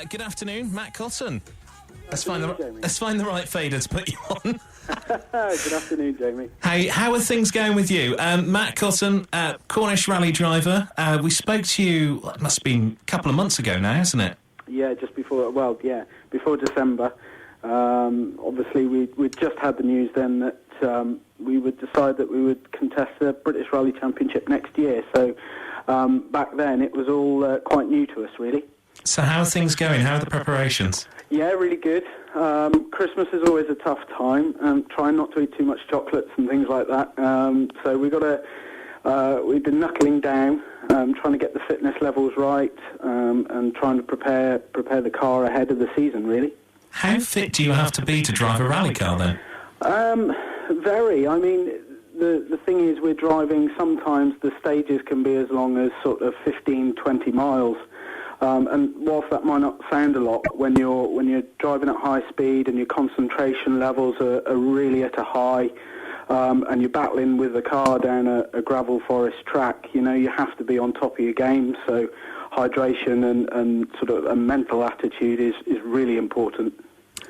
Good afternoon, Matt Cotton. Let's find the right fader to put you on. Good afternoon, Jamie. How are things going with you? Matt Cotton, Cornish rally driver. We spoke to you, it must have been a couple of months ago now, hasn't it? Yeah, just before, before December. Obviously, we'd just had the news then that we would decide that we would contest the British Rally Championship next year. So back then, it was all quite new to us, really. So how are things going? How are the preparations? Yeah, really good. Christmas is always a tough time. Trying not to eat too much chocolates and things like that. So we've been knuckling down, trying to get the fitness levels right, and trying to prepare the car ahead of the season, really. How fit do you have to be to drive a rally car, then? Very. I mean, the thing is, we're driving, sometimes the stages can be as long as sort of 15, 20 miles. And whilst that might not sound a lot, when you're driving at high speed and your concentration levels are really at a high, and you're battling with the car down a gravel forest track, you know, you have to be on top of your game. So hydration and sort of a mental attitude is really important.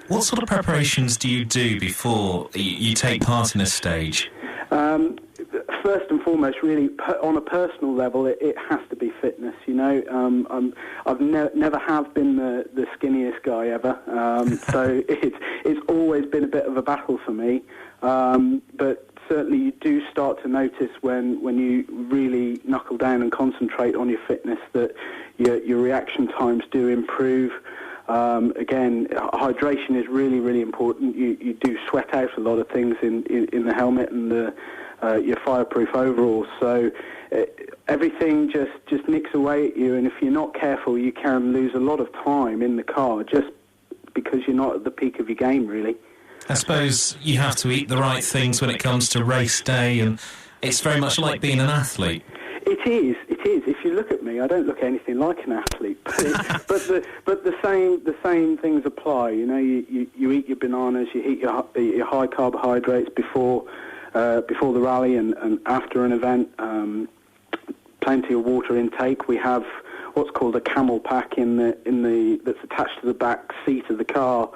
What sort of preparations do you do before you take part in a stage? First and foremost, really, on a personal level, it has to be fitness. You know, I've never have been the skinniest guy ever, so it's always been a bit of a battle for me. But certainly, you do start to notice when you really knuckle down and concentrate on your fitness that your reaction times do improve. Again, hydration is really, really important. You do sweat out a lot of things in the helmet and your fireproof overalls, so everything just nicks away at you, and if you're not careful, you can lose a lot of time in the car just because you're not at the peak of your game, really. I suppose you have to eat the right things when it comes to race day, and it's very much like being an athlete. It is. If you look at me, I don't look anything like an athlete, but the same things apply. You know, you eat your bananas, you eat your high carbohydrates before the rally and after an event. Plenty of water intake. We have what's called a camel pack that's attached to the back seat of the car,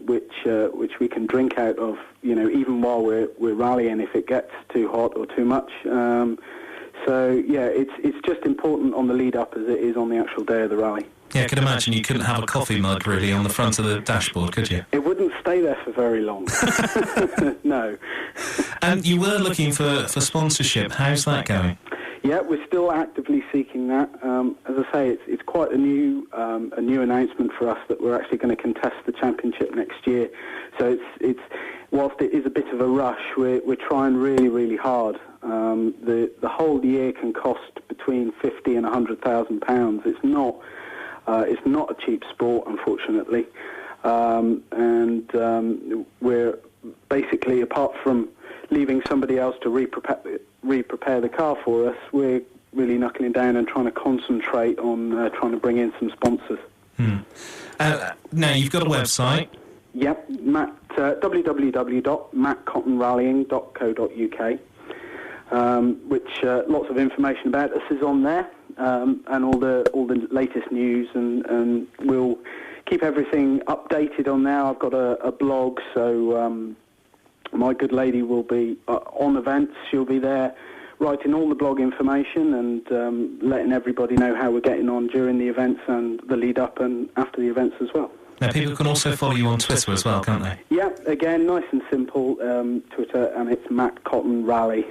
which we can drink out of. You know, even while we're rallying, if it gets too hot or too much. So yeah, it's just important on the lead up as it is on the actual day of the rally. Yeah, I could imagine you couldn't have a coffee mug really on the front of the dashboard, could you? It wouldn't stay there for very long. No. And you were looking for sponsorship. How's that going? Yeah, we're still actively seeking that. As I say, it's quite a new announcement for us that we're actually going to contest the championship next year. So it's whilst it is a bit of a rush, we're trying really, really hard. The whole year can cost between £50,000 and £100,000. It's not a cheap sport, unfortunately, and we're basically, apart from leaving somebody else to re-prepare the car for us, we're really knuckling down and trying to concentrate on trying to bring in some sponsors. Now, you've got a website. Yep, www.mattcottonrallying.co.uk, which lots of information about us is on there, and all the latest news, and we'll keep everything updated on there. I've got a blog, so my good lady will be on events. She'll be there writing all the blog information and letting everybody know how we're getting on during the events and the lead up and after the events as well. Now, people can also follow you on Twitter as well, can't they? Yeah, again, nice and simple, Twitter, and it's Matt Cotton Rally.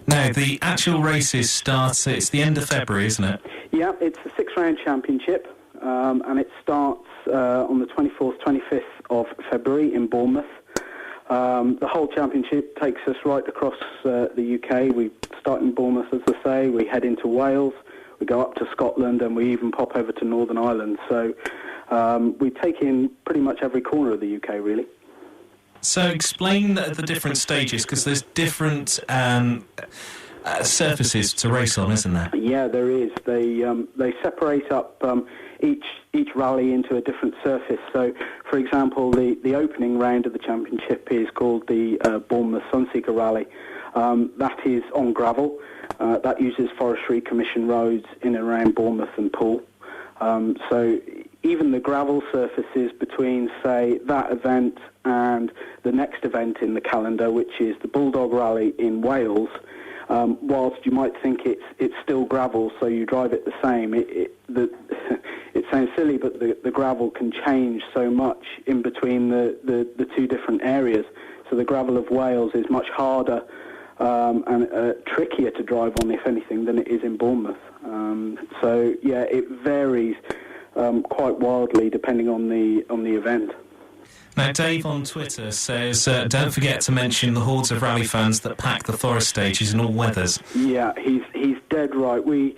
Now, the actual races start, it's the end of February, isn't it? Yeah, it's a 6-round championship, and it starts on the 24th, 25th of February in Bournemouth. The whole championship takes us right across the UK. We start in Bournemouth, as I say, we head into Wales, we go up to Scotland, and we even pop over to Northern Ireland. So we take in pretty much every corner of the UK, really. So explain the different stages, because there's different surfaces to race on, isn't there? Yeah, there is. They separate up each rally into a different surface. So, for example, the opening round of the championship is called the Bournemouth Sunseeker Rally. That is on gravel. That uses Forestry Commission roads in and around Bournemouth and Poole. So even the gravel surfaces between, say, that event and the next event in the calendar, which is the Bulldog Rally in Wales, whilst you might think it's still gravel, so you drive it the same, it sounds silly, but the gravel can change so much in between the two different areas. So the gravel of Wales is much harder and trickier to drive on, if anything, than it is in Bournemouth. So yeah, it varies quite wildly depending on the event. Now, Dave on Twitter says, don't forget to mention the hordes of rally fans that pack the forest stages in all weathers. Yeah, he's dead right. We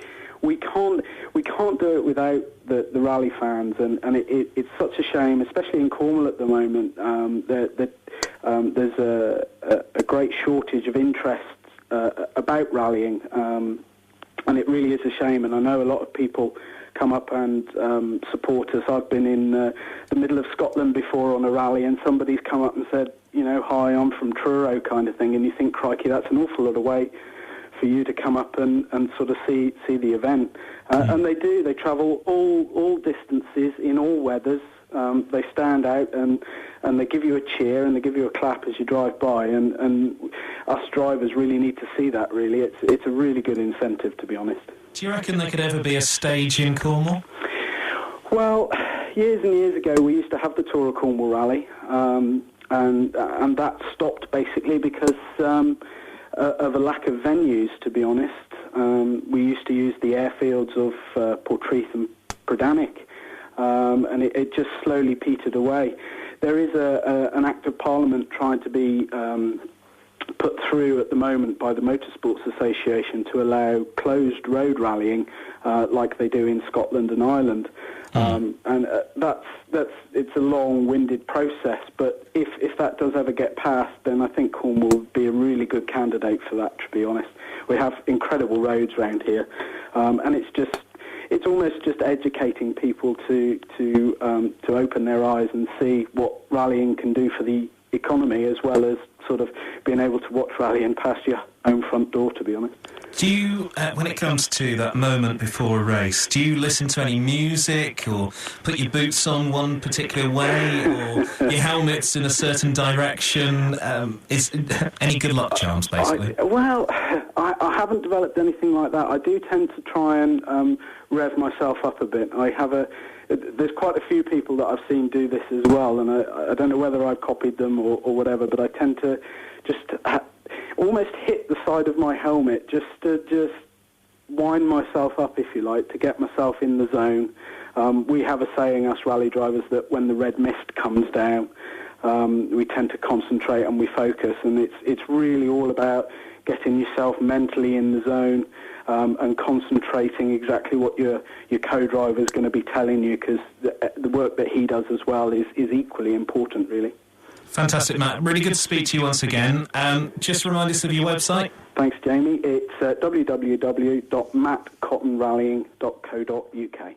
can't do it without the rally fans, and it's such a shame, especially in Cornwall at the moment. There's a great shortage of interest about rallying, and it really is a shame. And I know a lot of people come up and support us. I've been in the middle of Scotland before on a rally, and somebody's come up and said, hi, I'm from Truro, kind of thing, and you think, crikey, that's an awful lot of way for you to come up and sort of see the event. And they do. They travel all distances in all weathers. They stand out and they give you a cheer and they give you a clap as you drive by. And us drivers really need to see that, really. It's a really good incentive, to be honest. Do you reckon there could ever be a stage in Cornwall? Well, years and years ago, we used to have the Tour of Cornwall Rally, and that stopped basically because of a lack of venues, to be honest. We used to use the airfields of Portreath and Prydanig, and it just slowly petered away. There is an Act of Parliament trying to be put through at the moment by the Motorsports Association to allow closed road rallying like they do in Scotland and Ireland. And it's a long-winded process, but if that does ever get passed, then I think Cornwall would be a really good candidate for that, to be honest. We have incredible roads around here, and it's almost just educating people to open their eyes and see what rallying can do for the economy, as well as sort of being able to watch rallying past your own front door, to be honest. Do you, when it comes to that moment before a race, do you listen to any music or put your boots on one particular way or your helmet's in a certain direction? Is any good luck charms, basically? I haven't developed anything like that. I do tend to try and rev myself up a bit. There's quite a few people that I've seen do this as well, and I don't know whether I've copied them or whatever, but I tend to just almost hit the side of my helmet just to wind myself up, if you like, to get myself in the zone. We have a saying, us rally drivers, that when the red mist comes down, we tend to concentrate and we focus, and it's really all about getting yourself mentally in the zone and concentrating exactly what your co-driver is going to be telling you, because the work that he does as well is equally important, really. Fantastic, Matt. Really good to speak to you once again. Just remind us of your website. Thanks, Jamie. It's www.mattcottonrallying.co.uk.